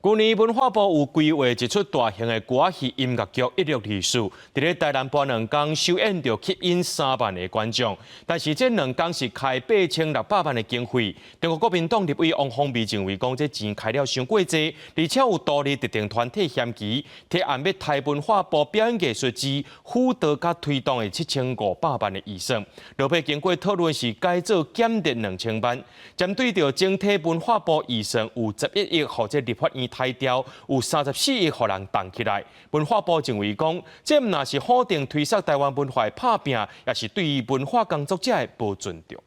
去年文化部有规划一出大型的歌戏音乐剧《1624》，伫咧台南搬2天首演着吸引3万个观众。但是这2天是开8600万的经费，中国国民党立委王宏伟认为讲这钱开了伤过济，而且有独立特定团体嫌弃，提案要台文化部表演艺术之辅导甲推动的7500万的预算。落配经过讨论是改做减跌2000万，针对着整体文化部预算有11亿，或者立法院抬调有34亿，互人挡起来。文化部认为讲，这毋若是否定推动台湾文化的拍拼，也是对于文化工作者的不尊重。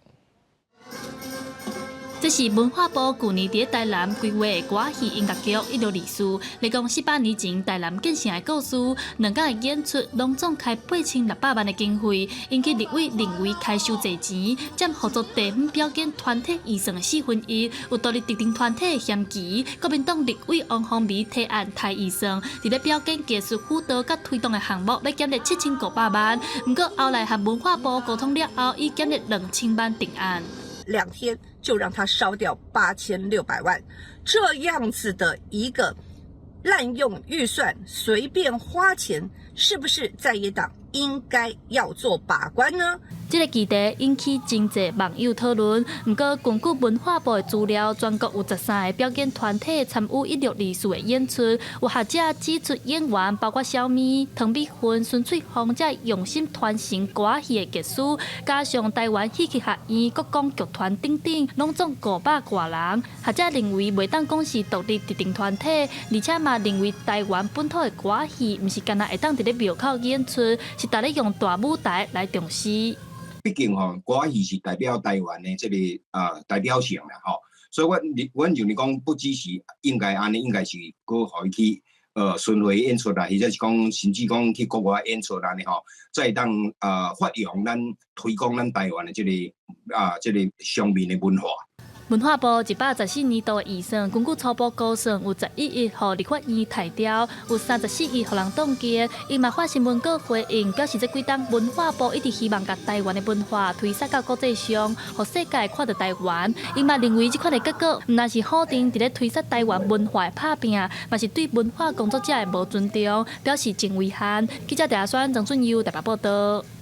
这是文化部去年伫台南规划的歌戏音乐剧《1624》，来讲18年前台南建成的故事，2天的演出拢总开8600万的经费，引起立委认为开收济钱，占合作地方表演团体预算的1/4，有独立特定团体的嫌弃。国民党立委王宏伟提案抬预算，伫咧表演技术辅导甲推动的项目要减列7500万，不过后来和文化部沟通了后，以减列2000万定案。2天就让他烧掉8600万，这样子的一个滥用预算、随便花钱，是不是在野党应该要做把关呢？这个议题引起真侪网友讨论。不过，根据文化部的资料，全国有13个表演团体参与1624的演出，有学者指出，演员包括小咪、唐美芬、孙翠凤，这用心传承歌戏的技术，加上台湾戏剧学院、国光剧团等等，拢总500多人。学者认为，袂当讲是独立特定团体，而且嘛认为台湾本土的歌戏，毋是干那会当伫咧庙口演出，是逐咧用大舞台来重视。毕竟歌戏是代表台湾的这个代表性啦所以阮认为讲，不只是应该安尼，应该是搁互伊去巡回演出啦，或者是讲甚至讲去国外演出啦再当发扬咱推广咱台湾的这个乡民的文化。文化部114年度的预算，根据初步估算，有11亿互立法院抬调，有34亿互人冻结。伊嘛发新闻稿回应，表示这几档文化部一直希望把台湾的文化推散到国际上，互世界看到台湾。伊嘛认为这款的结果，毋但是否定伫咧推散台湾文化的拍拼，嘛是对文化工作者的无尊重，表示真遗憾。记者陈阿选、郑俊佑台北报道。